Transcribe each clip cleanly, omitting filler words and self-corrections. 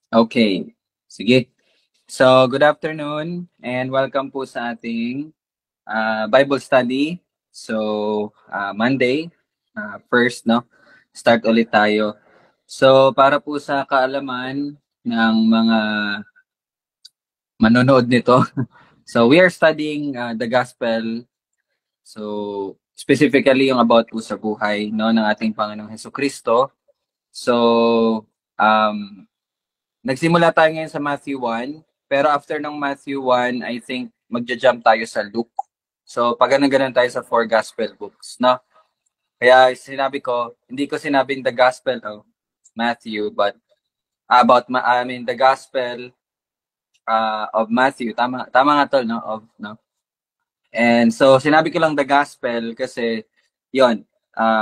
Okay, sige. So, good afternoon and welcome po sa ating Bible study. So, Monday, first, no? Start ulit tayo. So, para po sa kaalaman ng mga manonood nito, so we are studying the Gospel. So, specifically yung about po sa buhay, no, ng ating Panginoong Hesukristo. So, um, nagsimula tayo ngayon sa Matthew 1, pero after ng Matthew 1, I think magja-jump tayo sa Luke. So, pag ganun tayo sa 4 gospel books, no? Kaya sinabi ko, hindi ko sinabing the gospel of Matthew, but the gospel of Matthew. Tama nga tol, no? No? And so, sinabi ko lang the gospel kasi, yon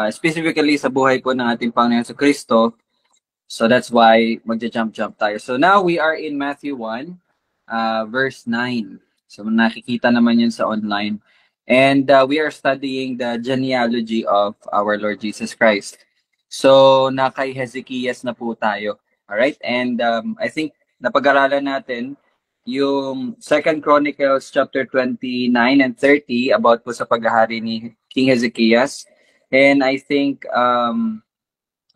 specifically sa buhay po ng ating Panginoon sa Kristo. So that's why magja-jump tayo. So now we are in Matthew 1, verse 9. So nakikita naman yun sa online. And we are studying the genealogy of our Lord Jesus Christ. So na kay Hezekias na po tayo. Alright? And I think napag-aralan natin yung 2 Chronicles chapter 29 and 30 about po sa paghahari ni King Hezekias. And I think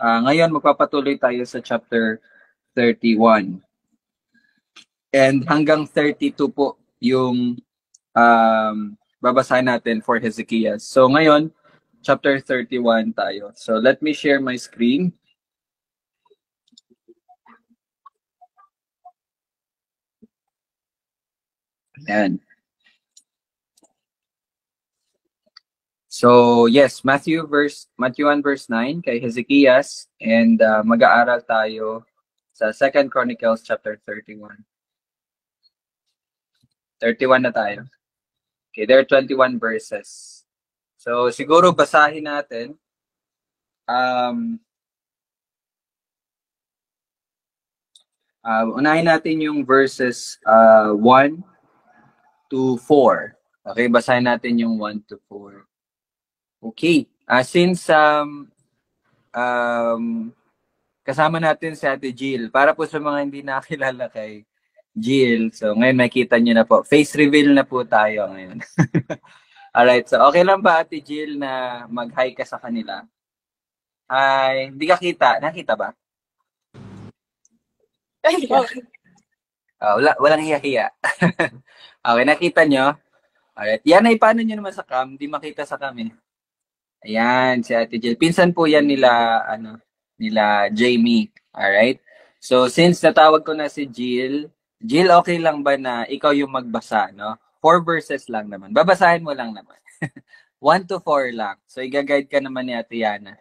ngayon, magpapatuloy tayo sa chapter 31. And hanggang 32 po yung babasahin natin for Hezekiah. So ngayon, chapter 31 tayo. So let me share my screen. Ayan. So yes, Matthew 1 verse 9 kay Hezekiah, and mag-aaral tayo sa 2 Chronicles chapter 31. 31 na tayo. Okay, there are 21 verses. So siguro basahin natin. Unahin natin yung verses 1 to 4. Okay, basahin natin yung 1 to 4. Okay, since kasama natin si Ate Jill, para po sa mga hindi nakilala kay Jill, so ngayon makita nyo na po, face reveal na po tayo ngayon. Alright, so okay lang ba Ate Jill na mag-hi ka sa kanila? Hi, hindi ka kita, nakita ba? Walang hiya-hiya. Okay, nakita nyo? Alright, yan ay paano nyo naman sa cam, hindi makita sa cam eh. Ayan, si Ate Jill. Pinsan po yan nila Jamie. Alright? So, since natawag ko na si Jill, Jill, okay lang ba na ikaw yung magbasa, no? 4 verses lang naman. Babasahin mo lang naman. 1 to 4 lang. So, i-guide ka naman ni Ate Yana.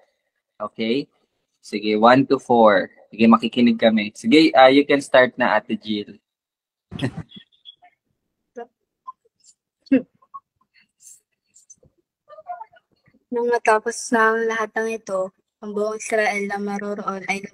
Okay? Sige, 1 to 4. Sige, makikinig kami. Sige, you can start na, Ate Jill. Nang matapos ng lahat ng ito, ang buong Israel na maroroon ay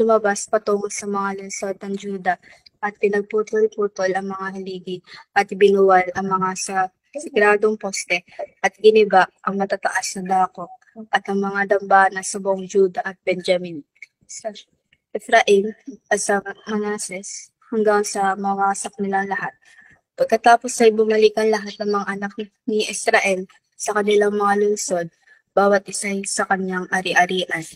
lumabas patungo sa mga lungsod ng Juda at pinagputol-putol ang mga haligi at binuwal ang mga sigradong poste at giniba ang matataas na dako at ang mga dambana sa buong Juda at Benjamin, sa Ephraim at sa Manases hanggang sa mawasak nilang lahat. Pagkatapos ay bumalik ang lahat ng mga anak ni Israel sa kanilang mga lungsod, bawat isa sa kanyang ari-arian.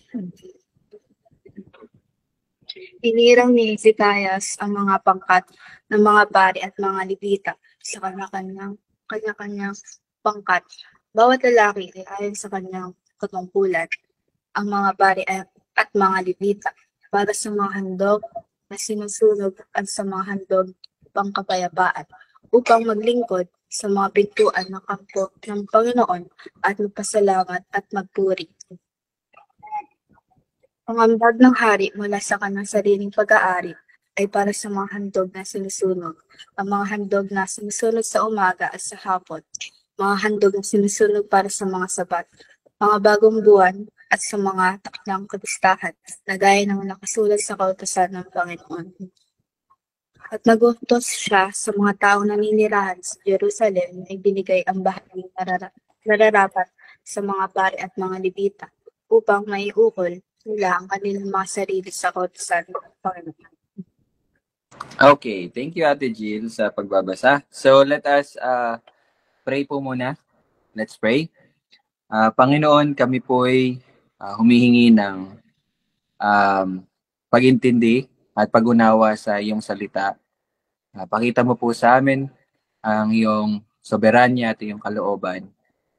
Inirang ni Hezekias ang mga pangkat ng mga pari at mga libita sa kanya-kanyang pangkat. Bawat lalaki ay ayon sa kanyang katungkulan. Ang mga pari at mga libita para sa mga handog na sinusunog at sa mga handog pangkapayapaan upang maglingkod sa mga pintuan ng kampo ng Panginoon at magpasalamat at magpuri. Ang ambag ng hari mula sa kanyang sariling pag-aari ay para sa mga handog na sinusunog, ang mga handog na sinusunog sa umaga at sa hapon, mga handog na sinusunog para sa mga sabat, mga bagong buwan at sa mga takdang kapistahan na gaya ng nakasulat sa kautusan ng Panginoon. At nagutos siya sa mga taong naninirahan sa Jerusalem na ibinigay ang bahaging nararapat sa mga pari at mga libita upang maiukol nila ang kanilang mga sarili sa kautusan ng Panginoon. Okay, thank you Ate Jill sa pagbabasa. So let us pray po muna. Let's pray. Panginoon, kami po'y humihingi ng um, pag-intindi at pag-unawa sa iyong salita. Pakita mo po sa amin ang iyong soberanya at iyong kalooban.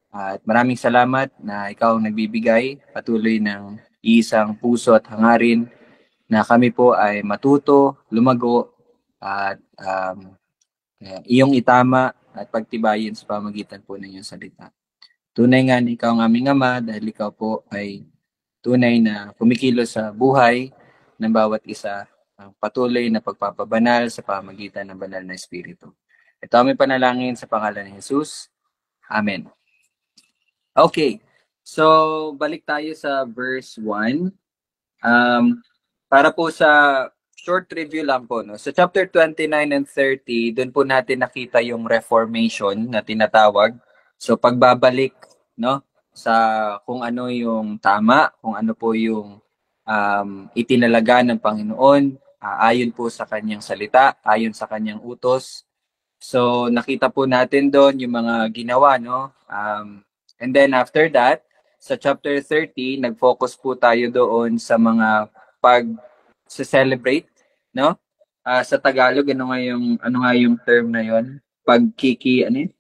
At maraming salamat na ikaw ang nagbibigay patuloy ng isang puso at hangarin na kami po ay matuto, lumago, at iyong itama at pagtibayin sa pamagitan po ng iyong salita. Tunay nga na ikaw ang aming Ama dahil ikaw po ay tunay na kumikilos sa buhay ng bawat isa, ang patuloy na pagpapabanal sa pamagitan ng banal na Espiritu. Ito aming panalangin sa pangalan ni Jesus. Amen. Okay, so balik tayo sa verse 1. Para po sa short review lang po, no? Sa chapter 29 and 30, doon po natin nakita yung reformation na tinatawag. So pagbabalik, no, sa kung ano yung tama, kung ano po yung itinalaga ng Panginoon, ayon po sa kanyang salita, ayon sa kanyang utos. So nakita po natin doon yung mga ginawa, no? And then after that, sa chapter 30, nag-focus po tayo doon sa mga pag-celebrate, no? Sa Tagalog, ano nga yung term na yon? Pagkiki, ano yun?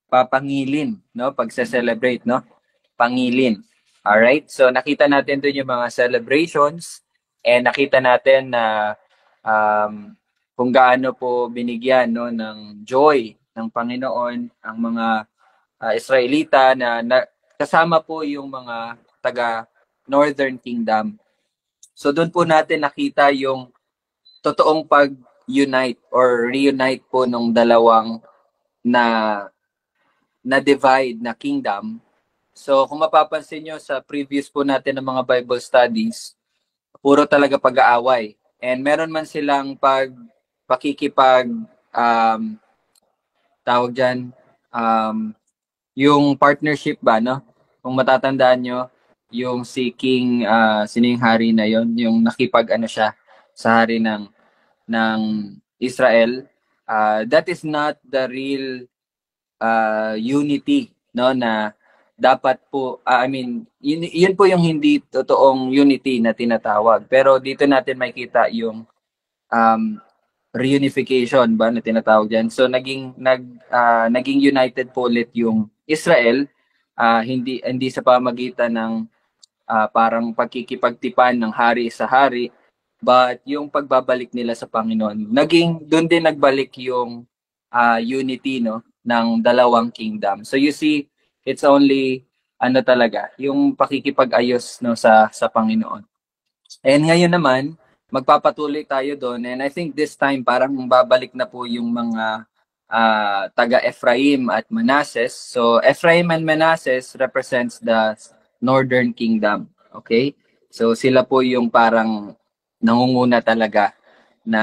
Papangilin, no? Pag-celebrate, no? Pangilin. All right? So nakita natin doon yung mga celebrations and nakita natin na kung gaano po binigyan, no, ng joy ng Panginoon ang mga Israelita na kasama po yung mga taga Northern Kingdom. So doon po natin nakita yung totoong pag-unite or reunite po nung dalawang na divide na kingdom. So kung mapapansin nyo sa previous po natin ng mga Bible studies, puro talaga pag-aaway. And meron man silang pakikipag tawag dyan, yung partnership ba, no? Kung matatandaan nyo, yung si King, sino yung hari na yon, yung nakipag ano siya sa hari ng Israel, that is not the real unity, no, na dapat po, yun po yung hindi totoong unity na tinatawag. Pero dito natin makita yung reunification ba na tinatawag diyan. So naging united po ulit yung Israel, hindi sa pamagitan ng parang pagkikipagtipan ng hari sa hari, but yung pagbabalik nila sa Panginoon. Doon din nagbalik yung unity, no, ng dalawang kingdom. So you see, it's only talaga yung pakikipag-ayos, no, sa Panginoon. And ngayon naman, magpapatuloy tayo doon, and I think this time parang babalik na po yung mga taga Ephraim at Manasseh. So Ephraim and Manasseh represents the Northern Kingdom. Okay? So sila po yung parang nangunguna talaga na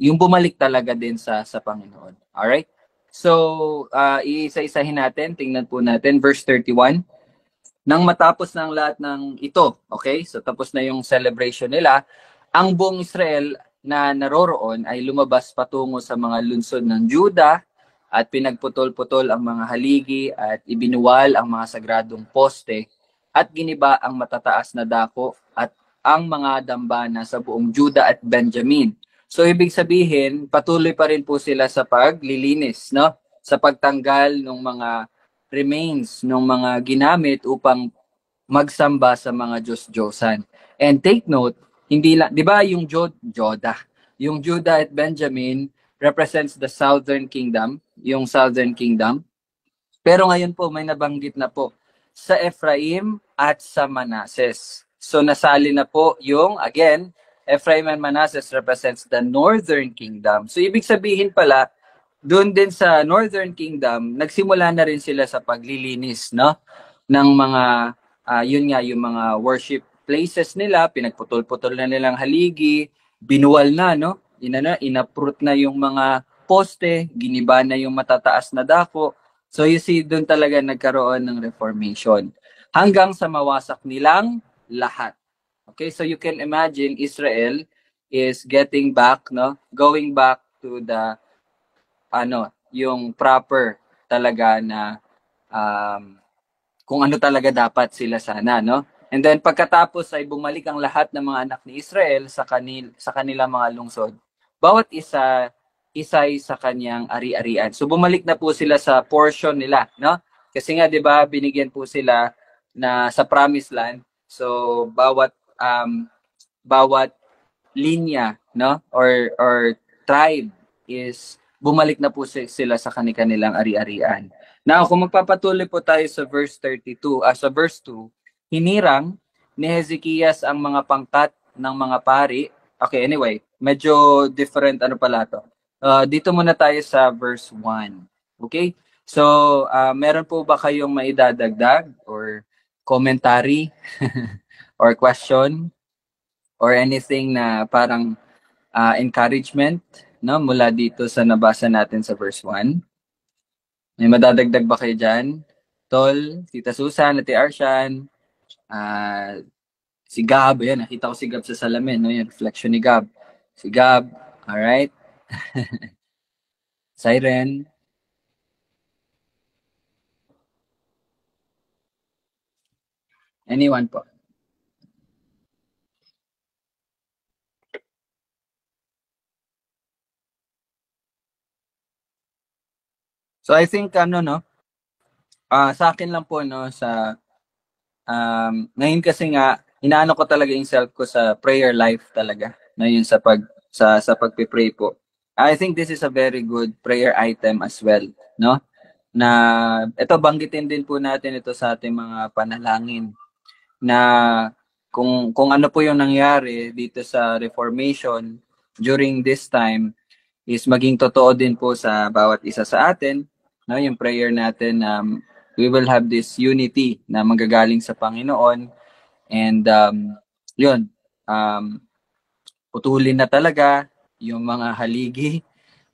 yung bumalik talaga din sa Panginoon. All right? So iisa-isahin natin, tingnan po natin verse 31. Nang matapos ng lahat ng ito, okay? So tapos na yung celebration nila, ang buong Israel na naroroon ay lumabas patungo sa mga lungsod ng Juda at pinagputol-putol ang mga haligi at ibinuwal ang mga sagradong poste at giniba ang matataas na dako at ang mga dambana sa buong Juda at Benjamin. So ibig sabihin, patuloy pa rin po sila sa paglilinis, no? Sa pagtanggal ng mga remains ng mga ginamit upang magsamba sa mga Diyos-Diyosan. And take note, hindi lang, 'di ba yung yung Judah at Benjamin represents the southern kingdom, yung southern kingdom. Pero ngayon po may nabanggit na po sa Ephraim at sa Manasseh. So nasali na po yung, again, Ephraim and Manasseh represents the northern kingdom. So ibig sabihin pala, doon din sa Northern Kingdom, nagsimula na rin sila sa paglilinis, no? Ng mga, yun nga, yung mga worship places nila, pinagputol-putol na nilang haligi, binuwal na, no? Inaprut na yung mga poste, giniba na yung matataas na dako. So you see, doon talaga nagkaroon ng reformation. hanggang sa mawasak nilang lahat. Okay, so you can imagine Israel is getting back, no? Going back to the yung proper talaga na kung ano talaga dapat sila sana, no? And then pagkatapos ay bumalik ang lahat ng mga anak ni Israel sa kanilang mga lungsod. Bawat isa isay sa kanyang ari-arian. So bumalik na po sila sa portion nila, no? Kasi nga 'di ba, binigyan po sila na sa promised land. So bawat linya, no? Or tribe is bumalik na po sila sa kanilang ari-arian. Now, kung magpapatuloy po tayo sa verse 32, sa verse 2, hinirang ni Hezekias ang mga pangkat ng mga pari. Okay, anyway, medyo different pala to. Dito muna tayo sa verse 1. Okay? So, meron po ba kayong maidadagdag or commentary or question or anything na parang encouragement, no, mula dito sa nabasa natin sa verse 1? May madadagdag ba kayo dyan? Tol, Tita Susan, Ate Arshan, si Gab, ayan, nakita ko si Gab sa salamin, no? Yan, reflection ni Gab. Si Gab, alright? Siren. Anyone po? So I think sa akin lang po, no, sa ngayon kasi nga inaano ko talaga yung self ko sa prayer life talaga, no, yun sa pagpe-pray po. I think this is a very good prayer item as well, no? Na ito, banggitin din po natin ito sa ating mga panalangin na kung ano po yung nangyari dito sa Reformation during this time is maging totoo din po sa bawat isa sa atin, no, yung prayer natin, we will have this unity na manggagaling sa Panginoon, and yun, putulin na talaga yung mga haligi,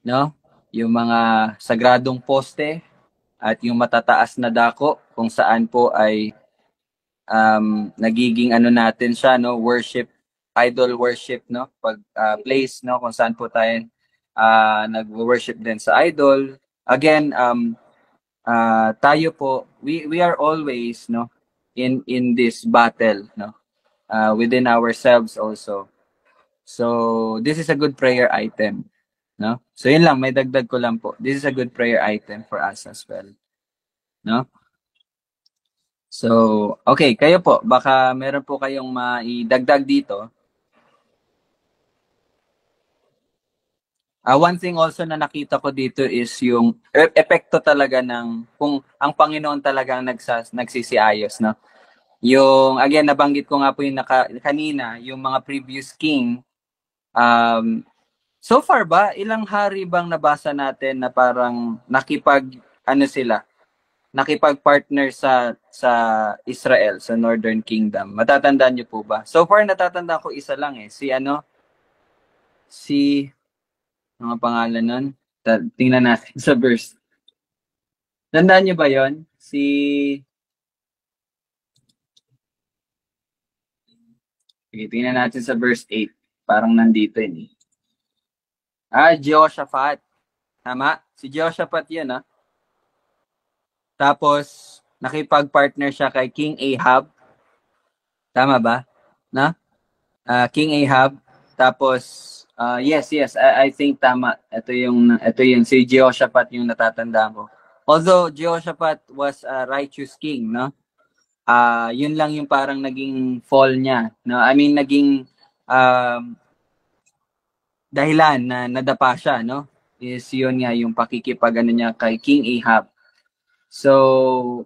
no, yung mga sagradong poste at yung matataas na dako kung saan po ay nagiging natin siya, no, worship, idol worship, no, pag place, no, kung saan po tayo nag-worship din sa idol. Again, tayo po, we are always, no, in this battle, no, within ourselves also. So this is a good prayer item, no? So yun lang, may dagdag ko lang po. This is a good prayer item for us as well, no? So, okay, kayo po, baka meron po kayong maidagdag dito. One thing also na nakita ko dito is yung epekto talaga ng kung ang Panginoon talagang nagsisiayos, no? Yung, again, nabanggit ko nga po yung kanina, yung mga previous king, so far ba, ilang hari bang nabasa natin na parang nakipag-partner sa Israel, sa Northern Kingdom? Matatandaan niyo po ba? So far, natatandaan ko isa lang si mga pangalan nun. Tingnan natin sa verse. Tandaan niyo ba yon? Sige, tingnan natin sa verse 8. Parang nandito yun. Jehoshaphat. Tama? Si Jehoshaphat yun, Tapos, nakipag-partner siya kay King Ahab. Tama ba? Na? King Ahab. Tapos, yes, I think tama. Ito yung si Jehoshaphat yung natatandaan ko. Although Jehoshaphat was a righteous king, no? Yun lang yung parang naging fall niya, no? I mean, naging dahilan na nadapa siya, no? Is yun nga yung niya kay King Ahab. So,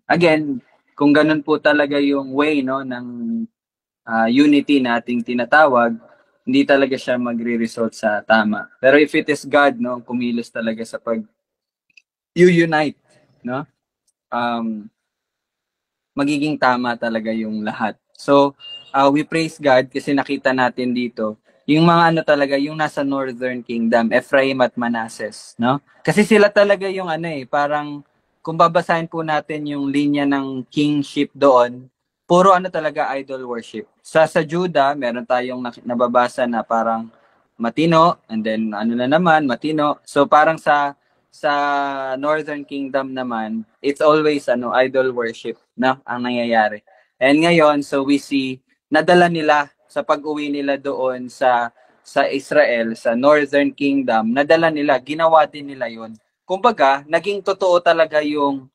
again, kung ganun po talaga yung way, no, ng unity nating tinatawag, hindi talaga siya magre-result sa tama. Pero if it is God, no, kumilos talaga sa pag-unite, no, magiging tama talaga yung lahat. So, we praise God kasi nakita natin dito yung mga talaga, yung nasa Northern Kingdom, Ephraim at Manasseh, no? Kasi sila talaga yung parang kung babasahin po natin yung linya ng kingship doon, puro ano talaga idol worship. Sa Judah, meron tayong nababasa na parang matino, and then ano na naman, matino. So parang sa Northern Kingdom naman, it's always idol worship na ang nangyayari. And ngayon, so we see nadala nila sa pag-uwi nila doon sa Israel, sa Northern Kingdom, nadala nila, ginawa din nila 'yon. Kumbaga, naging totoo talaga yung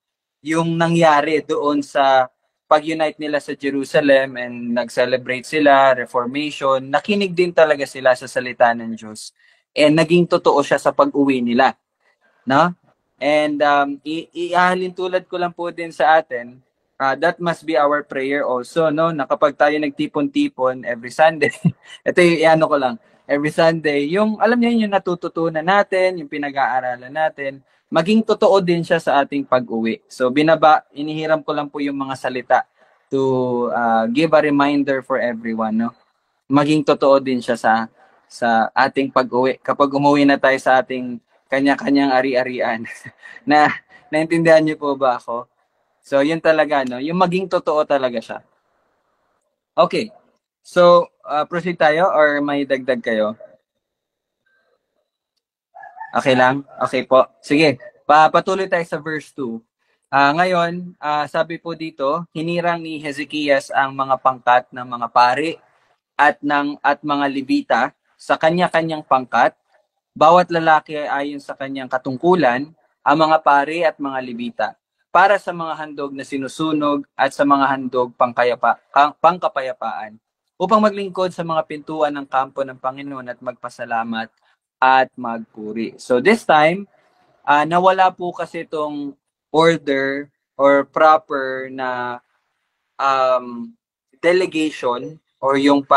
nangyari doon sa pag-unite nila sa Jerusalem and nag-celebrate sila, Reformation, nakinig din talaga sila sa salita ng Diyos. And naging totoo siya sa pag-uwi nila. No? And ihalin tulad ko lang po din sa atin, that must be our prayer also, no? Na kapag tayo nagtipon-tipon every Sunday, ito yung iano ko lang, every Sunday, yung alam niyo yung natututunan natin, yung pinag-aaralan natin, maging totoo din siya sa ating pag-uwi. So inihiram ko lang po yung mga salita to give a reminder for everyone, no? Maging totoo din siya sa ating pag-uwi. Kapag umuwi na tayo sa ating kanya-kanyang ari-arian. Naintindihan niyo po ba ako? So, yun talaga, no? Yung maging totoo talaga siya. Okay. So, proceed tayo or may dagdag kayo? Okay lang? Okay po. Sige, patuloy tayo sa verse 2. Ngayon, sabi po dito, hinirang ni Hezekias ang mga pangkat ng mga pari at mga Levita sa kanya-kanyang pangkat, bawat lalaki ayon sa kanyang katungkulan, ang mga pari at mga Levita, para sa mga handog na sinusunog at sa mga handog pangkapayapaan, upang maglingkod sa mga pintuan ng kampo ng Panginoon at magpasalamat at magpuri. So this time, nawala po kasi itong order or proper na delegation or yung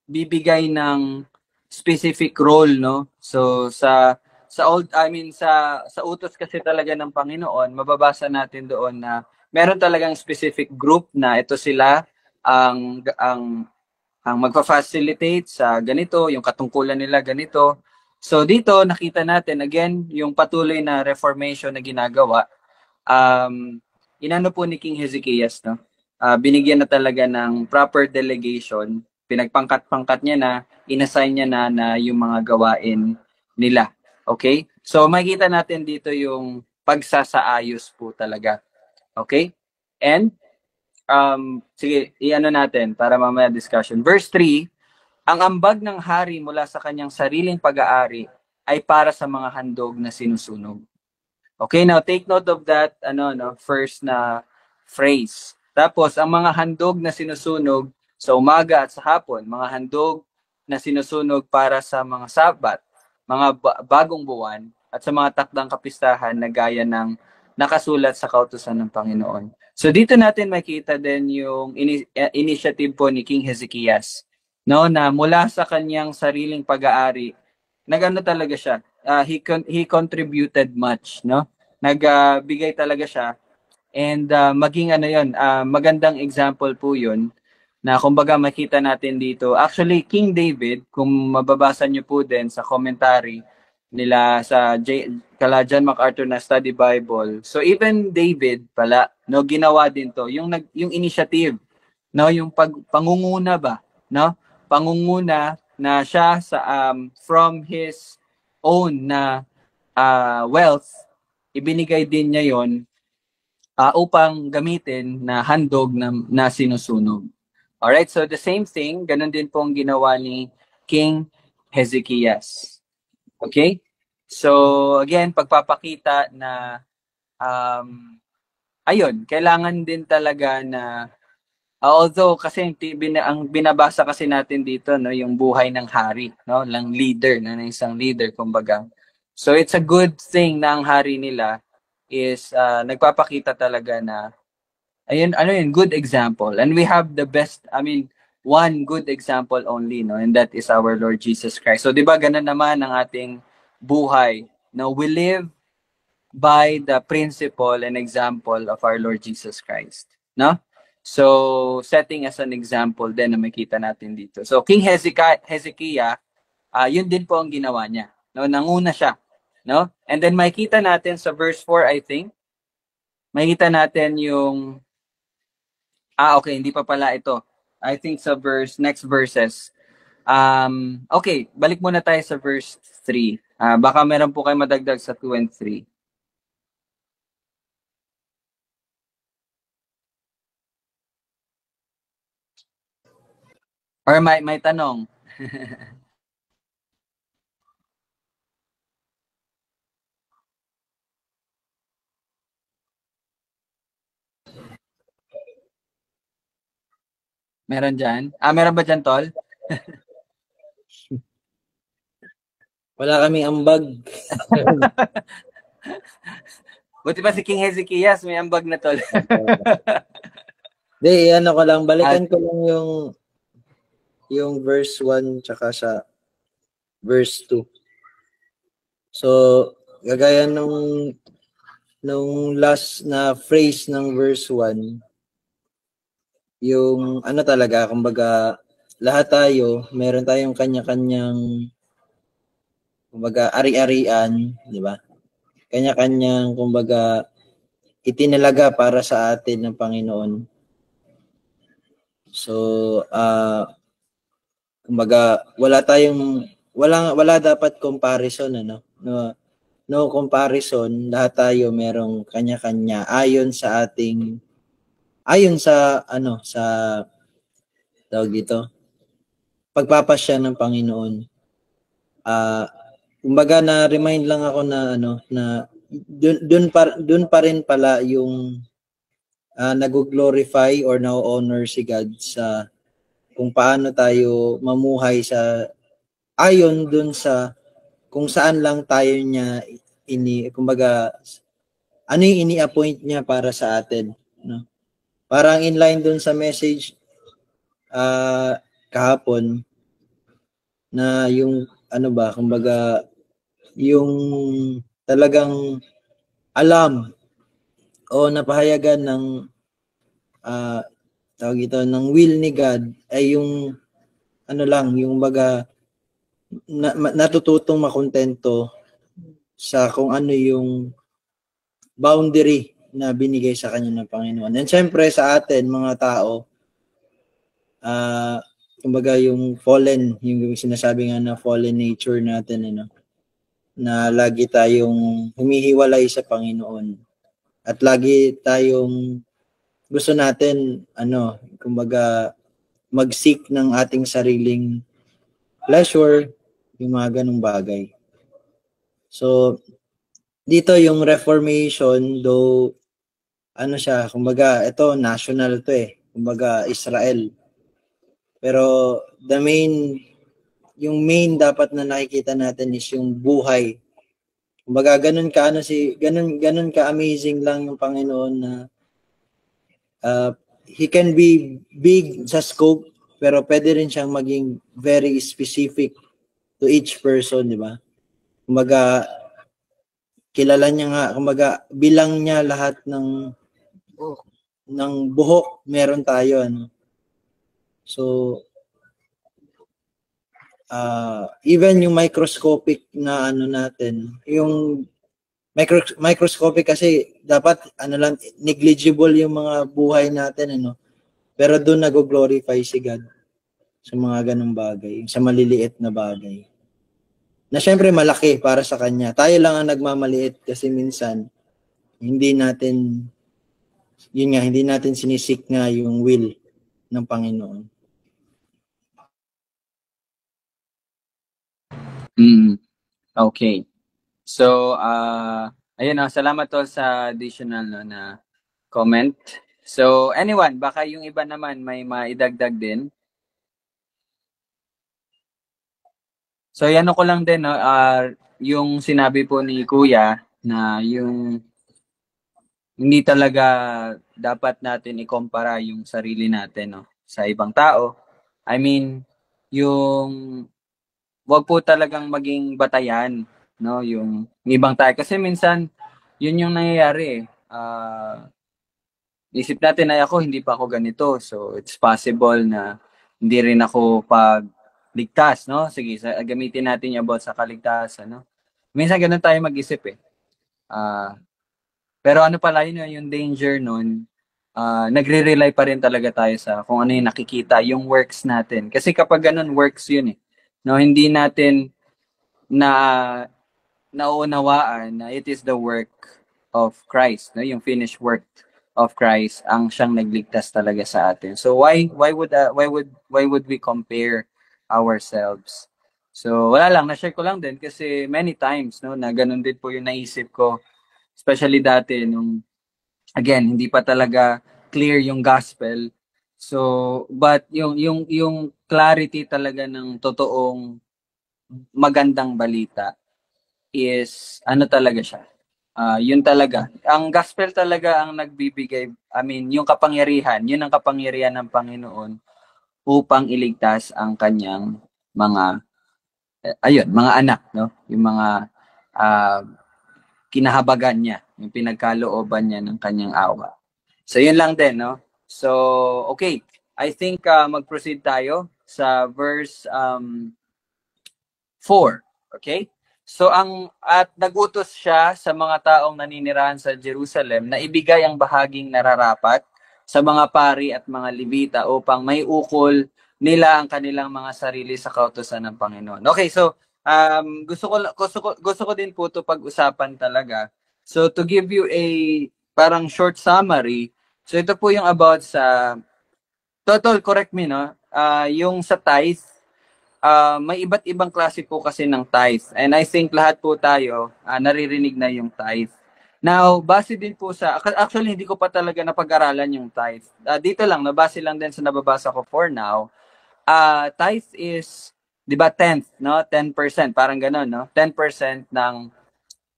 bibigay ng specific role, no? So sa utos kasi talaga ng Panginoon, mababasa natin doon na meron talagang specific group na ito sila ang magfa-facilitate sa ganito, yung katungkulan nila ganito. So dito nakita natin again yung patuloy na reformation na ginagawa. Inano po ni King Hezekias, no? Binigyan na talaga ng proper delegation, pinagpangkat-pangkat niya na, inassign niya na yung mga gawain nila. Okay? So makikita natin dito yung pagsasaayos po talaga. Okay? And sige, iano natin para mamaya discussion. Verse 3, ang ambag ng hari mula sa kanyang sariling pag-aari ay para sa mga handog na sinusunog. Okay, now take note of that first na phrase. Tapos ang mga handog na sinusunog sa umaga at sa hapon, mga handog na sinusunog para sa mga Sabat, mga bagong buwan at sa mga takdang kapistahan na gaya ng nakasulat sa kautusan ng Panginoon. So dito natin makita din yung initiative po ni King Hezekias, no, na mula sa kanyang sariling pag-aari, nagano talaga siya. He contributed much, no? Nagbigay talaga siya. And maging magandang example po 'yun na kumbaga makita natin dito. Actually, King David, kung mababasa niyo po din sa commentary nila sa kala John MacArthur na Study Bible. So even David pala, no, ginawa din to, yung initiative, no, yung pangunguna ba, no? Pangunguna na siya sa from his own na wealth, ibinigay din niya 'yon upang gamitin na handog na sinusunog. Alright, so the same thing, ganun din pong ginawa ni King Hezekias. Okay? So, again, pagpapakita na ayun, kailangan din talaga na although kasi ang binabasa kasi natin dito, no, yung buhay ng hari, no, ng leader, ng isang leader kumbaga. So it's a good thing na ang hari nila is nagpapakita talaga na ayun, good example. And we have the best, one good example only, no, and that is our Lord Jesus Christ. So 'di ba ganun naman ang ating buhay. No, we live by the principle and example of our Lord Jesus Christ, no? So setting as an example din na makita natin dito. So King Hezekiah, yun din po ang ginawa niya. No, nanguna siya, no? And then makikita natin sa verse 4, I think, makikita natin yung okay, hindi pa pala ito. I think sa next verses. Okay, balik muna tayo sa verse 3. Baka meron po kayo madagdag sa 2 and 3. Or may tanong. Meron dyan? Meron ba dyan, Tol? Wala kaming ambag. Buti pa si King Hezekias, may ambag na, Tol. Hindi, ano ko lang, balikan ko lang yung verse 1 tsaka sa verse 2. So, gagaya nung last na phrase ng verse 1, yung ano talaga, kumbaga, lahat tayo, meron tayong kanya-kanyang, kumbaga, ari-arian, di ba? Kanya-kanyang, kumbaga, itinalaga para sa atin ng Panginoon. So, kumbaga, wala dapat comparison, ano? No comparison, lahat tayo merong kanya-kanya ayon sa tawag dito, pagpapasya ng Panginoon. Kumbaga na-remind lang ako na dun pa rin pala yung nag-glorify or na-honor si God sa kung paano tayo mamuhay sa ayon dun sa kung saan lang tayo niya kumbaga ano yung ini-appoint niya para sa atin, no? Parang in line dun sa message kahapon na yung ano ba, kumbaga yung talagang alam o napahayagan ng tawag ito, ng will ni God ay yung ano lang, yung baga natututong makontento sa kung ano yung boundary na binigay sa kanya ng Panginoon. And syempre sa atin, mga tao, kumbaga yung fallen, yung sinasabi nga na fallen nature natin, ano, na lagi tayong humihiwalay sa Panginoon. At lagi tayong gusto natin, kumbaga, mag-seek ng ating sariling pleasure, yung mga ganong bagay. So, dito yung Reformation, though, kumbaga, ito, national to kumbaga, Israel. Pero, yung main dapat na nakikita natin is yung buhay. Kumbaga, ganun ka amazing lang yung Panginoon na He can be big sa scope, pero pwede rin siyang maging very specific to each person, di ba? Kumbaga, kilala niya nga, kumbaga, bilang niya lahat ng buhok, meron tayo, ano? So, even yung microscopic na natin, yung microscopic kasi dapat negligible yung mga buhay natin, ano? Pero doon nag-glorify si God sa mga ganung bagay, sa maliliit na bagay. Na syempre malaki para sa kanya. Tayo lang ang nagmamaliit kasi minsan hindi natin sinisik nga yung will ng Panginoon. Okay. So, ayun, salamat tol sa additional na comment. So, anyone, baka yung iba naman may maidagdag din. So, yan ko lang din, yung sinabi po ni Kuya na yung hindi talaga dapat natin ikumpara yung sarili natin sa ibang tao. I mean, yung wag po talagang maging batayan, no, yung ibang tayo. Kasi minsan, yun yung nangyayari isip natin ay ako, hindi pa ako ganito. So, it's possible na hindi rin ako ligtas, no? Sige, gamitin natin yung about sa kaligtasan, no? Minsan ganun tayo mag-isip eh. Pero ano pala yun yung danger nun, nagre-rely pa rin talaga tayo sa kung ano yung nakikita, yung works natin. Kasi kapag ganun, works yun eh. No, hindi natin na nauunawaan na it is the work of Christ, no? Yung finished work of Christ ang siyang nagligtas talaga sa atin. So why would we compare ourselves? So wala lang, na-share ko lang din kasi many times no na ganun din po yung naisip ko, especially dati nung again hindi pa talaga clear yung gospel. So but yung clarity talaga ng totoong magandang balita is ano talaga siya. Yun talaga. Ang gospel talaga ang nagbibigay, I mean, yung kapangyarihan, yun ang kapangyarihan ng Panginoon upang iligtas ang kanyang mga, mga anak, no? Yung mga kinahabagan niya, yung pinagkalooban niya ng kanyang awa. So, yun lang din, no? So, okay. I think mag-proceed tayo sa verse 4. Okay? So at nagutos siya sa mga taong naninirahan sa Jerusalem na ibigay ang bahaging nararapat sa mga pari at mga Levita upang may ukol nila ang kanilang mga sarili sa kautusan ng Panginoon. Okay, so gusto ko din po 'to pag-usapan talaga. So to give you a parang short summary, so ito po yung about sa total, correct me no, yung sa tithe. May iba't ibang klase po kasi ng tithe. And I think lahat po tayo naririnig na yung tithe. Now, base din po sa, actually hindi ko pa talaga napag-aralan yung tithe. Dito lang, nabase lang din sa nababasa ko for now. Tithe is, di ba, 10th, no? 10%, parang gano'n, no? 10% ng,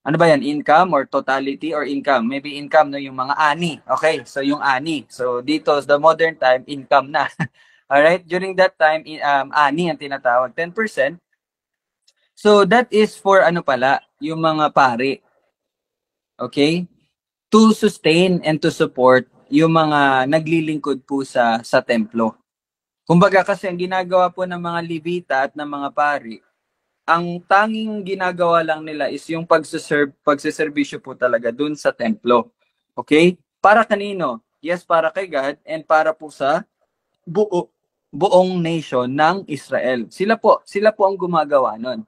ano ba yan, income or totality or income? Maybe income, no? Yung mga ani. Okay, so yung ani. So dito, the modern time, income na. Alright, during that time, ani ang tinatawag, 10%. So that is for ano pala, yung mga pari. Okay? To sustain and to support yung mga naglilingkod po sa templo. Kumbaga kasi ang ginagawa po ng mga Levita at ng mga pari, ang tanging ginagawa lang nila is yung pagsiservisyo po talaga dun sa templo. Okay? Para kanino? Yes, para kay God and para po sa buong nation ng Israel. Sila po ang gumagawa nun.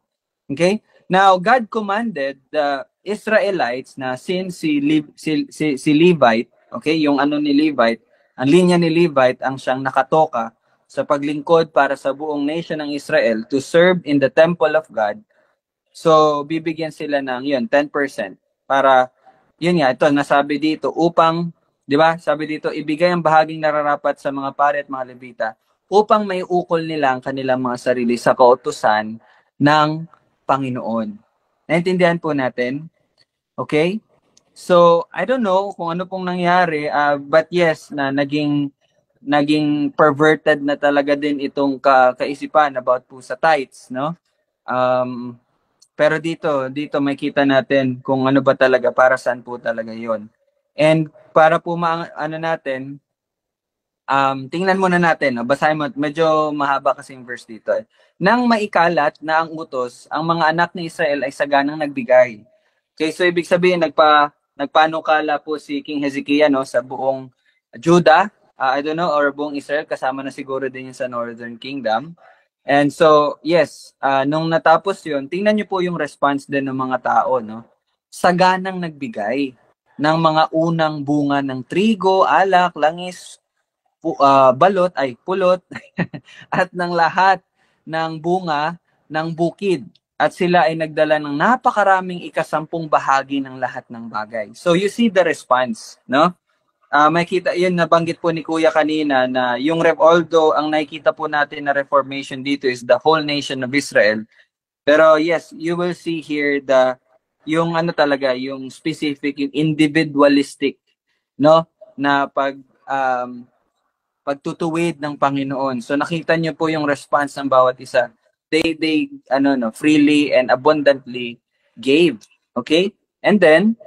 Okay? Now, God commanded the Israelites na since si Levite, okay, yung ano ni Levite, ang linya ni Levite ang siyang nakatoka sa paglingkod para sa buong nation ng Israel to serve in the temple of God. So, bibigyan sila ng 10% para, yun nga, ito, nasabi dito, upang, di ba, sabi dito, ibigay ang bahaging nararapat sa mga pari at mga Levita upang may ukol nila ang kanilang mga sarili sa kautusan ng Panginoon. Naintindihan po natin? Okay? So, I don't know kung ano pong nangyari, but yes, na naging perverted na talaga din itong kaisipan about po sa tithes, no? Pero dito makita natin kung ano ba talaga, para saan po talaga 'yon. And para po ano natin, tingnan muna natin, no? Basahin mo, medyo mahaba kasi yung verse dito. Nang maikalat na ang utos, ang mga anak ni Israel ay saganang nagbigay. Okay, so ibig sabihin nagpanukala po si King Hezekiah no sa buong Judah, I don't know, or buong Israel, kasama na siguro din yung sa Northern Kingdom. And so, yes, nung natapos yun, tingnan niyo po yung response din ng mga tao, no? Saganang nagbigay ng mga unang bunga ng trigo, alak, langis, pulot, at ng lahat ng bunga ng bukid. At sila ay nagdala ng napakaraming ikasampung bahagi ng lahat ng bagay. So you see the response, no? Makita, yun nabanggit po ni Kuya kanina na yung although ang nakikita po natin na reformation dito is the whole nation of Israel. Pero yes, you will see here yung ano talaga, yung specific, yung individualistic, no? Na pagtutuwid ng Panginoon. So nakita niyo po yung response ng bawat isa. They freely and abundantly gave. Okay? And then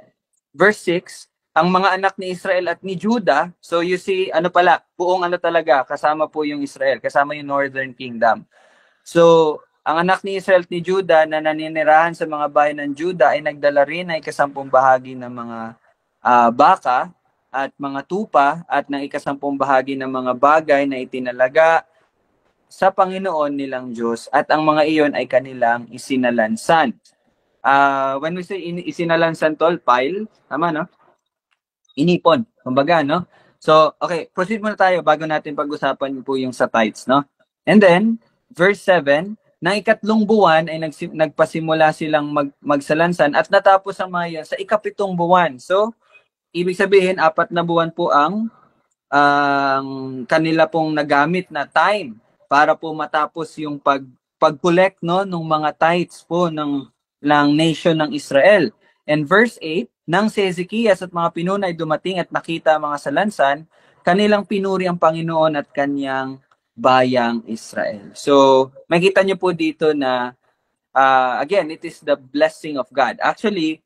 verse 6, ang mga anak ni Israel at ni Judah, so you see, buong talaga, kasama po yung Israel, kasama yung Northern Kingdom. So, ang anak ni Israel at ni Judah na naninirahan sa mga bayan ng Judah ay nagdala rin ng 10 bahagi ng mga baka at mga tupa at ng 10 bahagi ng mga bagay na itinalaga sa Panginoon nilang Diyos, at ang mga iyon ay kanilang isinalansan. When we say isinalansan, tol, pile, tama, no? Inipon, kumbaga, no? So, okay, proceed muna tayo bago natin pag-usapan po yung sa tithes, no? And then, verse 7, ng 3 buwan ay nagpasimula silang magsalansan at natapos ang mga yan sa 7 buwan. So, ibig sabihin, 4 na buwan po ang kanila pong nagamit na time para po matapos yung pag-collect, no, ng mga tithes po ng nation ng Israel. And verse 8, nang si Hezekias at mga pinunay dumating at nakita mga salansan, kanilang pinuri ang Panginoon at kanyang bayang Israel. So, makita niyo po dito na again, it is the blessing of God. Actually,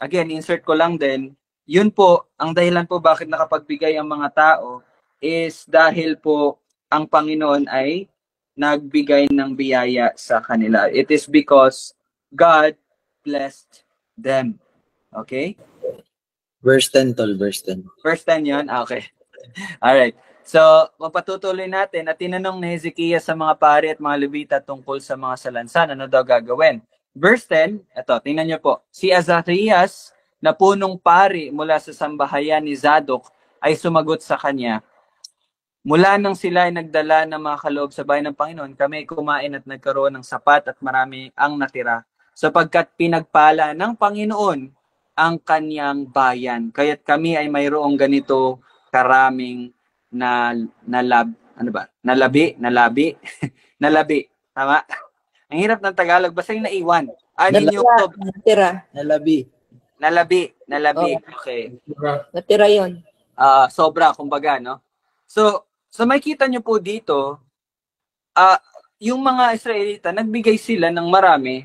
again, insert ko lang din, yun po, ang dahilan po bakit nakapagbigay ang mga tao is dahil po ang Panginoon ay nagbigay ng biyaya sa kanila. It is because God blessed them. Okay? Verse 10, tol, verse 10. Verse 10 yun? Okay. Alright. So, mapatutuloy natin at tinanong ni Hezekiah sa mga pari at mga Levita tungkol sa mga salansan. Ano daw gagawin? Verse 10, eto, tingnan nyo po. Si Azarias, na punong pari mula sa sambahayan ni Zadok, ay sumagot sa kanya, mula nang sila ay nagdala ng mga kaloob sa bayan ng Panginoon, kami kumain at nagkaroon ng sapat at marami ang natira, sapagkat pinagpala ng Panginoon ang kanyang bayan. Kaya't kami ay mayroong ganito karaming nalabi. Tama? Ang hirap ng Tagalog, basta yung naiwan. Nalabi. Okay. Natira yun. Sobra, kumbaga, no? So makikita nyo po dito, yung mga Israelita, nagbigay sila ng marami.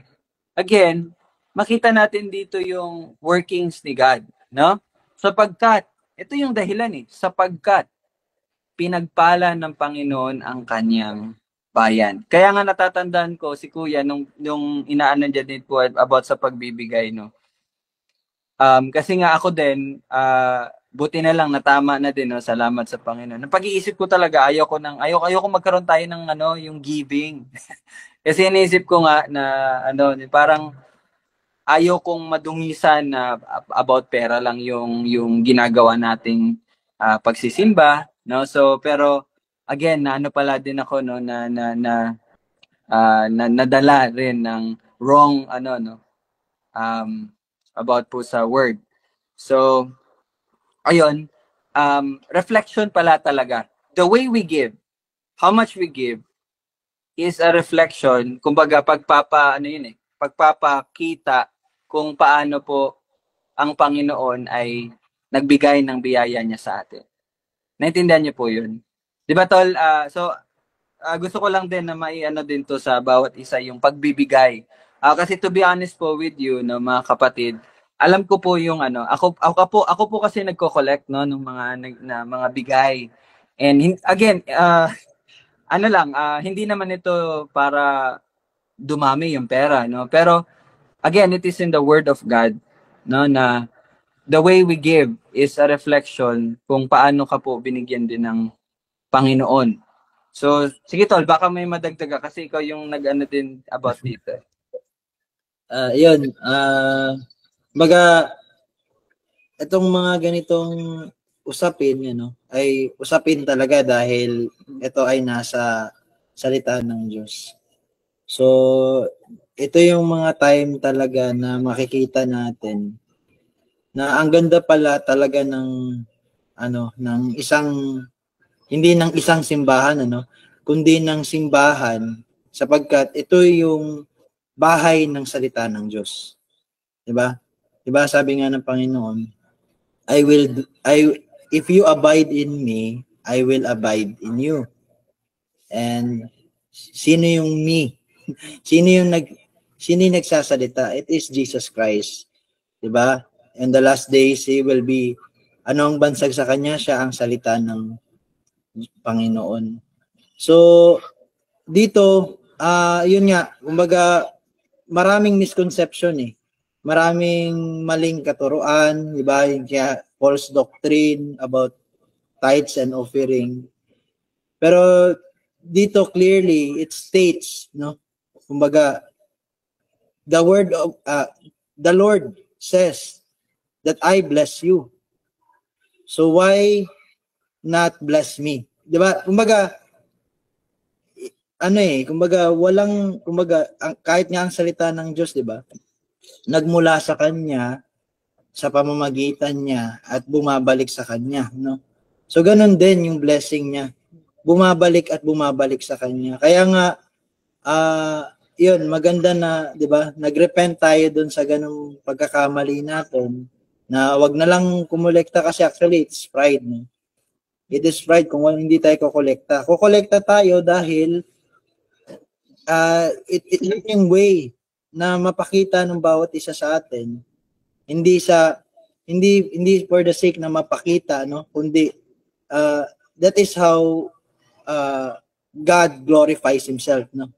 Again, makita natin dito yung workings ni God, no? Sapagkat, ito yung dahilan sapagkat pinagpala ng Panginoon ang kanyang bayan. Kaya nga natatandaan ko si Kuya nung inaanan dyan din po about sa pagbibigay, no? Kasi nga ako din, buti na lang natama na din, no? Salamat sa Panginoon. Ang pag-iisip ko talaga, ayoko magkaroon tayo ng yung giving. Kasi iniisip ko nga na parang ayaw kong madungisan na about pera lang yung ginagawa nating pagsisimba, no? So pero again, pala din ako, no, na nadala rin ng wrong about po sa word. So ayun, reflection pala talaga. The way we give, how much we give, is a reflection, kumbaga pagpapakita kung paano po ang Panginoon ay nagbigay ng biyaya niya sa atin. Naintindihan niyo po yun? Di ba, tol? Gusto ko lang din na din to sa bawat isa, yung pagbibigay. Kasi to be honest po with you, no, mga kapatid, alam ko po yung ako po kasi nagko-collect, no, ng mga bigay. And again, hindi naman ito para dumami yung pera, no? Pero again, it is in the word of God, no, na the way we give is a reflection kung paano ka po binigyan din ng Panginoon. So, sige tol, baka may madagdaga kasi ikaw yung din about dito. Itong mga ganitong usapin, ay usapin talaga dahil ito ay nasa salita ng Diyos. So, ito yung mga time talaga na makikita natin na ang ganda pala talaga ng hindi ng isang simbahan, kundi ng simbahan, sapagkat ito yung bahay ng salita ng Diyos. Diba? Diba sabi nga ng Panginoon, if you abide in me, I will abide in you. And sino yung me? Sino yung nagsasalita? It is Jesus Christ. Diba? In the last days, He will be, ang bansag sa Kanya? Siya ang salita ng Panginoon. So, dito, yun nga, kumbaga, maraming misconception eh. Maraming maling katuruan, di ba? Yung kaya false doctrine about tithes and offering. Pero dito clearly, it states, no? Kumbaga, the Lord says that I bless you. So why not bless me? Di ba? Kumbaga, kahit nga ang salita ng Diyos, di ba? Nagmula sa Kanya, sa pamamagitan niya, at bumabalik sa Kanya, no? So, ganun din yung blessing niya. Bumabalik at bumabalik sa Kanya. Kaya nga, yun, maganda na, di ba? Nagrepent tayo dun sa ganung pagkakamali natin, na wag na lang kumolekta kasi actually, it's pride, no? It is pride kung hindi tayo kukolekta. Kukolekta tayo dahil it yung way na mapakita ng bawat isa sa atin, hindi for the sake na mapakita, no, kundi that is how God glorifies himself, no.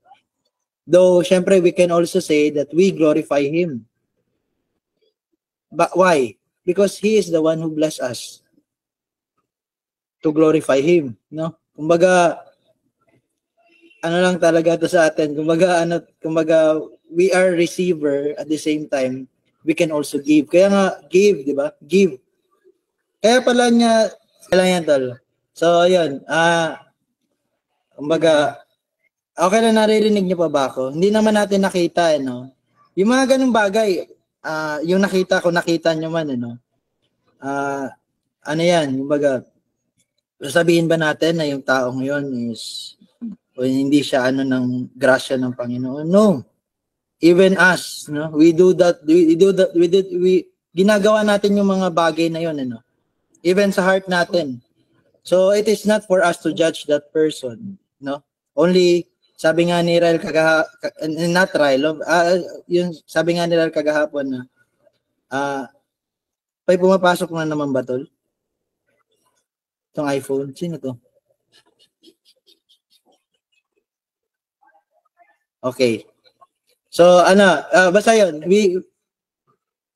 Though syempre we can also say that we glorify him, but why? Because he is the one who blessed us to glorify him, no. Kumbaga, ano lang talaga to sa atin. Kumbaga, we are receiver at the same time, we can also give. Kaya nga, give, di ba? Give. Kaya pala niya, kailangan yan, tol. So, yun. Kumbaga, okay lang, naririnig niyo pa ba ako? Hindi naman natin nakita, no? Yung mga ganung bagay, yung nakita niyo man, no? Ano yan? Kumbaga, sasabihin ba natin na yung taong yun is o hindi siya ng grasya ng Panginoon? No. Even us, no, we ginagawa natin yung mga bagay na yun, ano. Even sa heart natin. So it is not for us to judge that person, no. Only sabi nga ni Rael sabi nga ni Rael kagahapon na may pumapasok na naman ba, tol? Itong iPhone, sino to? Okay. So, basta yun,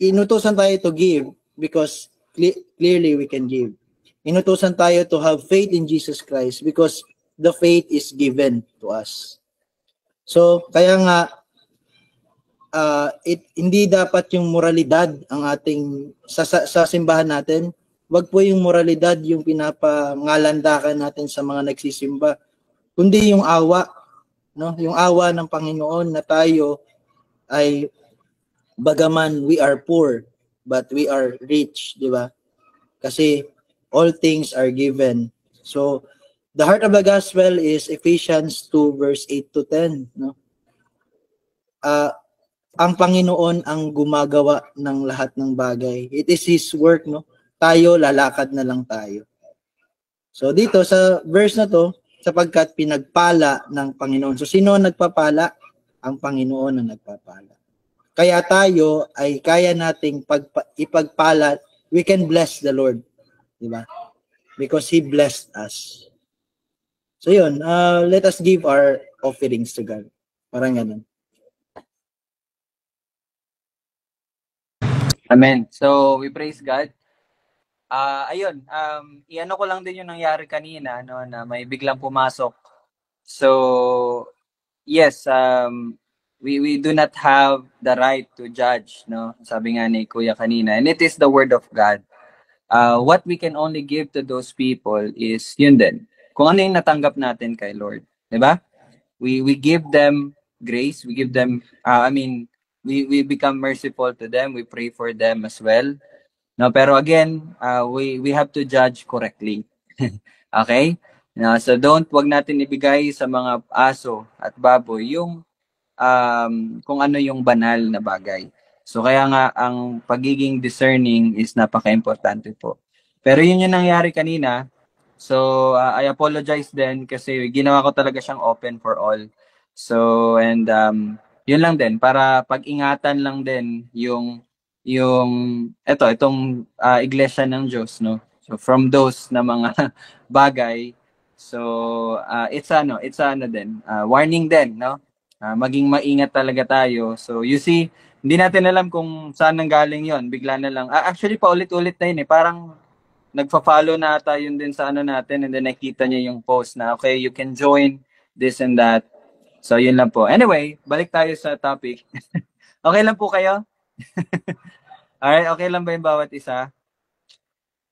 inutusan tayo to give because clearly we can give. Inutusan tayo to have faith in Jesus Christ because the faith is given to us. So, kaya nga, hindi dapat yung moralidad ang ating, sa simbahan natin, wag po yung moralidad yung pinapangalandakan natin sa mga nagsisimba, kundi yung awa, no? Yung awa ng Panginoon na tayo ay bagaman we are poor but we are rich, di ba? Kasi all things are given. So the heart of the gospel is Ephesians 2 verse 8 to 10, no? Ang Panginoon ang gumagawa ng lahat ng bagay. It is his work, no? Tayo lalakad na lang tayo. So dito sa verse na to, sapagkat pinagpala ng Panginoon. So, sino ang nagpapala? Ang Panginoon ang nagpapala. Kaya tayo ay kaya nating ipagpala. We can bless the Lord. Diba? Because He blessed us. So, yun. Let us give our offerings to God. Parang ganun. Amen. So, we praise God. Ayun, iano ko lang din yung nangyari kanina, no, na may biglang pumasok. So, yes, we do not have the right to judge, no? Sabi nga ni Kuya kanina, and it is the word of God. What we can only give to those people is yun din. Kung ano yung natanggap natin kay Lord, 'di ba? We give them grace, we give them we become merciful to them, we pray for them as well. No, pero again, we have to judge correctly. Okay? No, so wag natin ibigay sa mga aso at baboy yung kung ano yung banal na bagay. So kaya nga ang pagiging discerning is napaka-importante po. Pero yun yung nangyari kanina. So I apologize din kasi ginawa ko talaga siyang open for all. So and yun lang din para pag-ingatan lang din yung itong iglesia ng Diyos, no? So from those na mga bagay, so it's din warning din, no? maging maingat talaga tayo. So you see, hindi natin alam kung saan nanggaling yon, bigla na lang. Actually, paulit-ulit na yun eh. Parang nagfa-follow na ata yun din sa ano natin, and then nakita niya yung post na, okay, you can join this and that. So yun lang po. Anyway, balik tayo sa topic. Okay lang po kayo? Alright, okay lang ba yung bawat isa?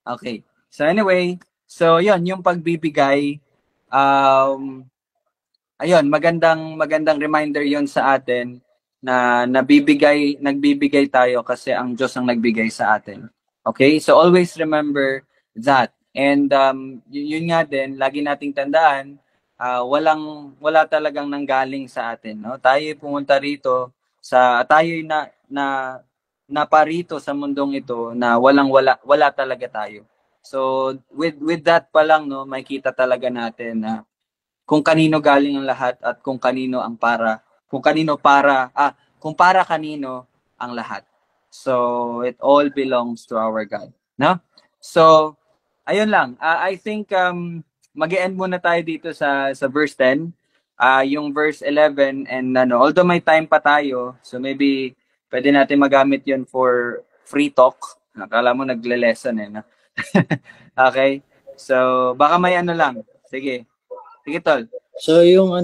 Okay. So anyway, so yun, yung pagbibigay, ayun, magandang reminder yon sa atin na nagbibigay tayo kasi ang Diyos ang nagbigay sa atin. Okay? So always remember that. And yun nga din, lagi nating tandaan, wala talagang nanggaling sa atin, no? Tayo pumunta rito tayo naparito sa mundong ito na wala talaga tayo. So with that pa lang, no, makita talaga natin na kung kanino galing ang lahat at kung para kanino ang lahat. So it all belongs to our God, no? So ayun lang. I think mag-e-end muna tayo dito sa verse 10. Yung verse 11, and although may time pa tayo, so maybe pwede natin magamit 'yon for free talk. Akala mo nagle-lesson eh, no? Okay? So baka may lang. Sige. Sige, tol. So yung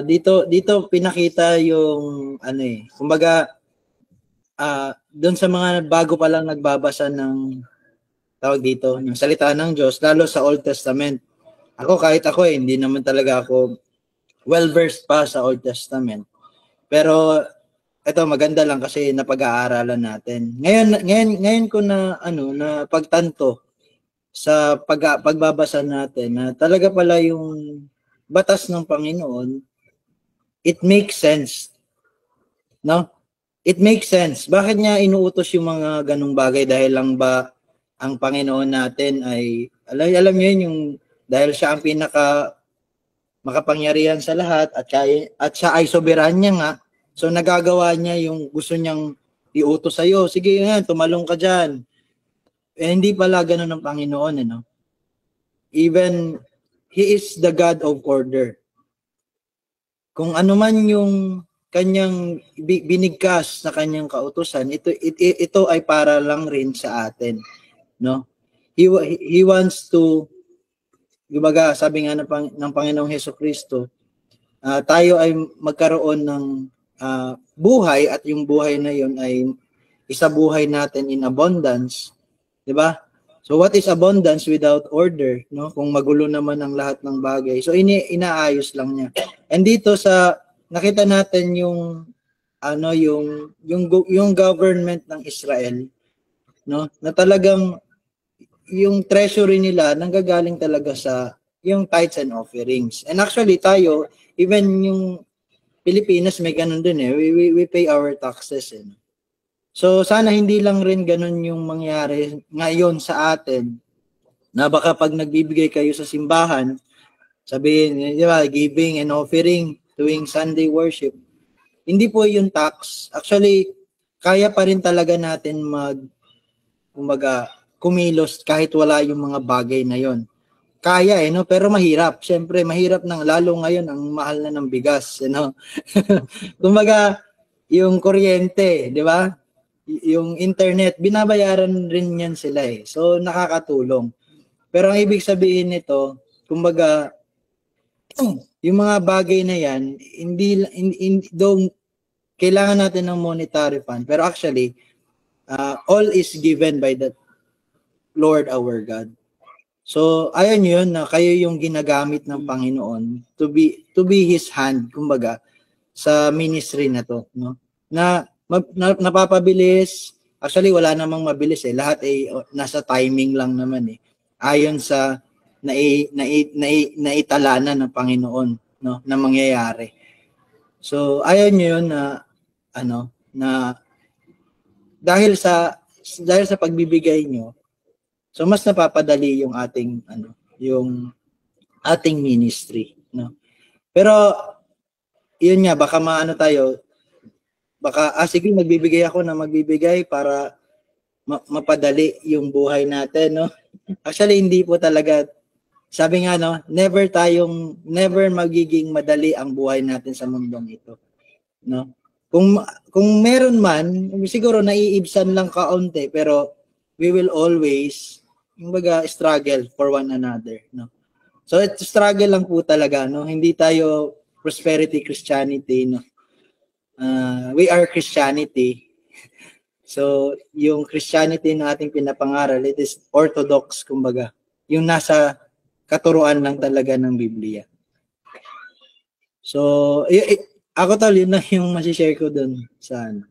dito pinakita yung kumbaga doon sa mga bago pa lang nagbabasa ng tawag dito, ng salita ng Diyos, lalo sa Old Testament. Kahit ako hindi naman talaga ako well-versed pa sa Old Testament. Pero ito maganda lang kasi napag-aaralan natin. Ngayon ko na pagtanto sa pagbabasa natin na talaga pala yung batas ng Panginoon, it makes sense. No? It makes sense. Bakit niya inuutos yung mga ganung bagay? Dahil lang ba ang Panginoon natin ay, alam niyo yun, yung dahil siya ang makapangyarihan sa lahat at siya ay soberanya niya nga, so nagagawa niya yung gusto niyang iutos sa'yo. Sige nga, tumalong ka dyan. Hindi pala ganun ng Panginoon, Even He is the God of order. Kung ano man yung kanyang binigkas sa kanyang kautusan, ito ay para lang rin sa atin, no? He wants to, kumbaga, sabi nga ng Panginoong Hesukristo, tayo ay magkaroon ng buhay, at yung buhay na yun ay isabuhay natin in abundance, 'di ba? So what is abundance without order, no? Kung magulo naman ang lahat ng bagay. So inaayos lang niya. And dito nakita natin yung government ng Israel, no? Na talagang yung treasury nila nanggagaling talaga sa yung tithes and offerings. And actually tayo, even yung Pilipinas may ganun din we pay our taxes . So sana hindi lang rin ganun yung mangyari ngayon sa atin, na baka pag nagbibigay kayo sa simbahan, sabihin, di ba, giving and offering tuwing Sunday worship, hindi po yung tax. Actually, kaya pa rin talaga natin kumilos kahit wala yung mga bagay na yon. Kaya no? Pero mahirap. Siyempre, mahirap lalo ngayon ang mahal na ng bigas, Kumbaga, yung kuryente, di ba? Yung internet, binabayaran rin yan sila So, nakakatulong. Pero ang ibig sabihin nito, kumbaga, yung mga bagay na yan, though kailangan natin ng monetary fund, pero actually, all is given by the Lord our God. So, ayon yun na kayo yung ginagamit ng Panginoon to be His hand, kumbaga, sa ministry na to, no? Na napapabilis. Actually, wala namang mabilis Lahat ay nasa timing lang naman Ayon sa naitala ng Panginoon, no, na mangyayari. So, ayon yun na dahil sa pagbibigay nyo, so mas napapadali yung ating ministry, no. Pero yun nga, baka tayo, baka sige, magbibigay para mapadali yung buhay natin, no. Actually, hindi po talaga sabi nga, no, never magiging madali ang buhay natin sa mundong ito. No? Kung meron man, siguro naiibsan lang kaunti, pero we will always, kumbaga, struggle for one another. No? So, struggle lang po talaga. No? Hindi tayo prosperity Christianity. No? We are Christianity. So, yung Christianity na ating pinapangaral, it is orthodox, kumbaga. Yung nasa katuruan lang talaga ng Biblia. So, ako tol, yun lang yung masishare ko dun sa ano.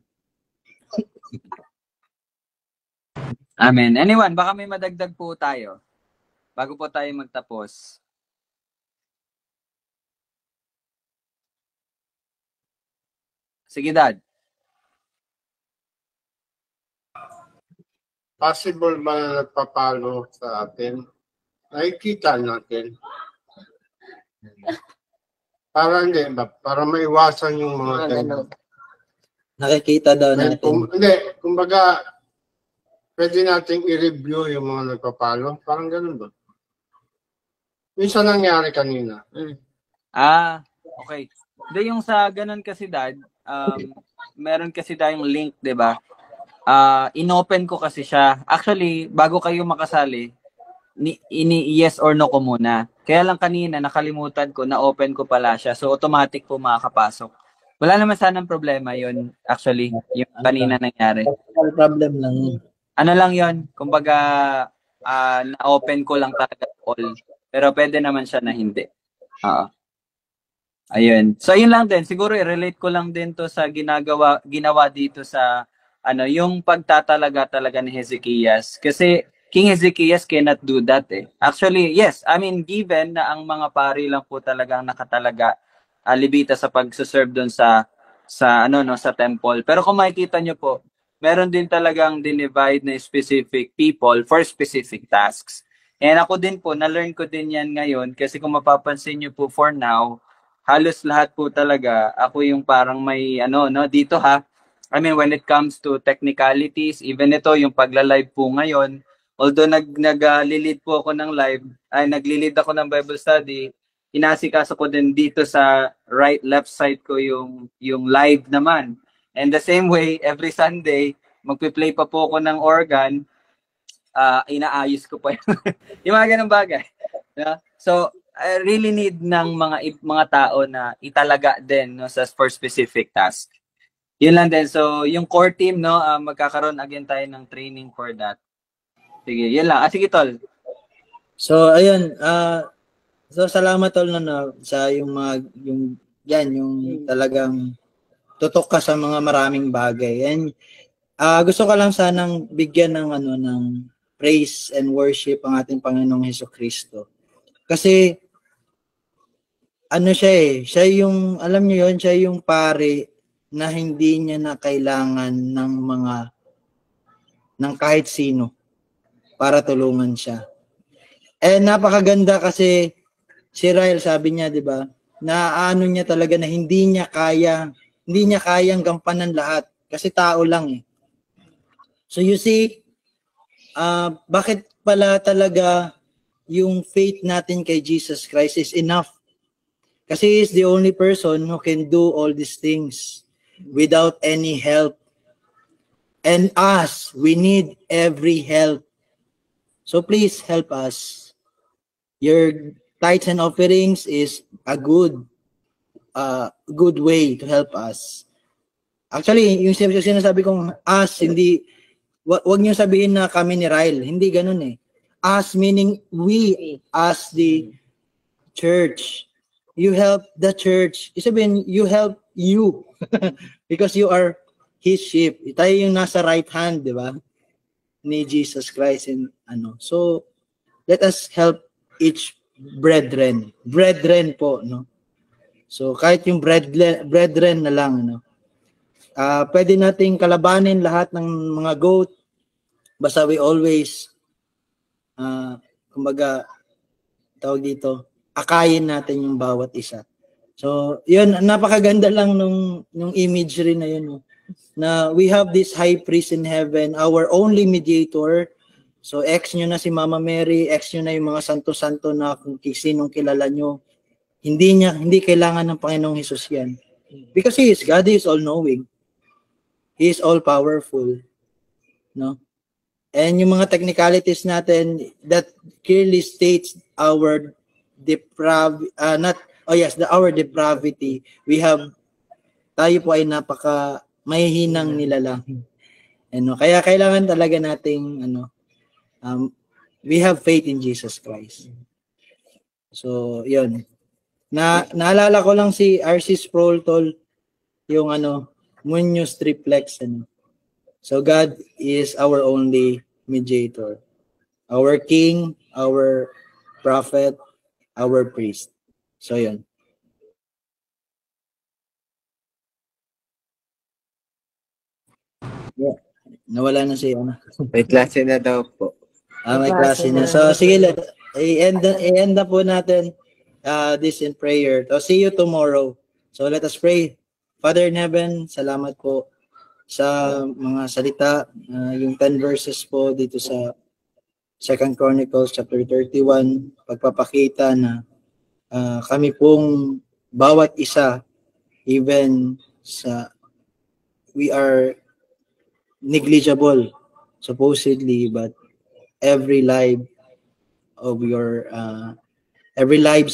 Amen. Anyone, baka may madagdag po tayo bago po tayo magtapos. Sige, Dad. Possible ba na nagpapalo sa atin? Nakikita natin. Para hindi ba? Para maiwasan yung mga ganun. Nakikita daw natin. Kumbaga, pwede nating i-review yung mga nagpapalo. Parang ganun ba? Minsan nangyari kanina. Okay. Hindi, yung sa ganun kasi, Dad, meron kasi tayong link, di ba? Inopen ko kasi siya. Actually, bago kayo makasali, yes or no ko muna. Kaya lang kanina, nakalimutan ko, na-open ko pala siya. So, automatic po makakapasok. Wala naman sanang problema yun, actually, yung kanina nangyari. Problem lang. Ano lang yun, kumbaga, na-open ko lang talaga all. Pero pwede naman siya na hindi. Ayun. So, yun lang din. Siguro, i-relate ko lang din to sa ginawa dito sa yung pagtatalaga talaga ni Hezekias. Kasi King Hezekias cannot do that eh. Actually, yes, I mean, given na ang mga pari lang po talagang nakatalaga, libita sa pagsuserve doon sa temple. Pero kung makikita nyo po, meron din talagang dinivide na specific people for specific tasks. And ako din po, na-learn ko din yan ngayon kasi kung mapapansin nyo po for now, halos lahat po talaga, ako yung parang may dito ha. I mean, when it comes to technicalities, even ito, yung pagla-live po ngayon, although nag-lead po ako ng live, nag-lead ako ng Bible study, inasikaso ko din dito sa left side ko yung live naman. And the same way, every Sunday, magpi-play pa po ako ng organ, inaayos ko pa yung mga ganang bagay. Yeah? So, I really need ng mga tao na italaga din for specific task. Yun lang din. So, yung core team, magkakaroon again tayo ng training for that. Sige, yun lang. Sige, Tol. So, ayun. So, salamat, Tol, sa yung talagang tutok ka sa mga maraming bagay. And gusto ko lang sanang bigyan ng praise and worship ang ating Panginoong Hesukristo. Kasi, siya yung, alam niyo yun, siya yung pare na hindi niya na kailangan ng kahit sino para tulungan siya. Eh napakaganda kasi si Ryle, sabi niya, 'di ba? Na niya talaga na hindi niya kayang gampanan lahat kasi tao lang eh. So you see, bakit pala talaga yung faith natin kay Jesus Christ is enough? Kasi He is the only person who can do all these things without any help. And us, we need every help. So please help us. Your tithes and offerings is a good way to help us. Actually, yung sinasabi kong us, hindi, wag niyo sabihin na kami ni Ryle. Hindi ganun eh. Us meaning we, as the church. You help the church. Isabihin, you help you. Because you are His sheep. Tayo yung nasa right hand, di ba? Ni Jesus Christ. So, let us help each brethren. Brethren po, no? So, kahit yung brethren na lang, pwede nating kalabanin lahat ng mga goat. Basta we always, kumbaga, tawag dito, akayin natin yung bawat isa. So, yun, napakaganda lang nung imagery na yun, no? Na we have this high priest in heaven, our only mediator, So, ex nyo na si Mama Mary, ex nyo na yung mga santo-santo na kung sinong kilala nyo. Hindi kailangan ng Panginoong Hesus yan. Because He is God, He is all-knowing. He is all-powerful. No? And yung mga technicalities natin, that clearly states our our depravity. Tayo po ay napaka mahihinang nilalang. Kaya kailangan talaga nating we have faith in Jesus Christ. So, yun. Naalala ko lang si R.C. Sproul tol, yung Munoz triplex. So, God is our only mediator. Our King, our Prophet, our Priest. So, yun. Yeah. Nawala na si May klase na daw po. may klase na. So, sige, i-end na po natin this in prayer. So, see you tomorrow. So, let us pray. Father in heaven, salamat po sa mga salita, yung 10 verses po dito sa 2 Chronicles chapter 31, pagpapakita na kami pong bawat isa, even we are negligible supposedly, but every lives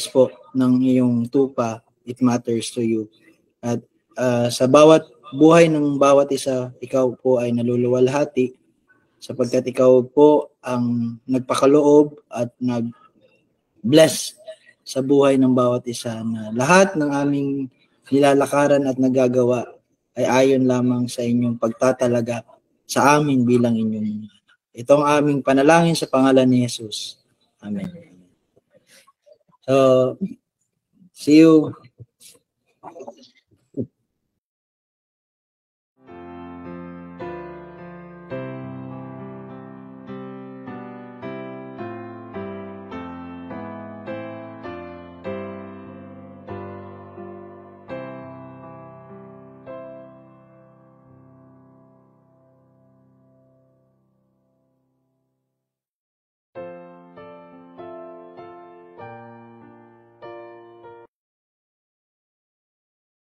po ng iyong tupa, it matters to you. At sa bawat buhay ng bawat isa, ikaw po ay naluluwalhati sapagkat ikaw po ang nagpakaloob at nag-bless sa buhay ng bawat isa, na lahat ng aming nilalakaran at nagagawa ay ayon lamang sa inyong pagtatalaga sa amin bilang inyong. Ito ang aming panalangin sa pangalan ni Jesus. Amen. So, see you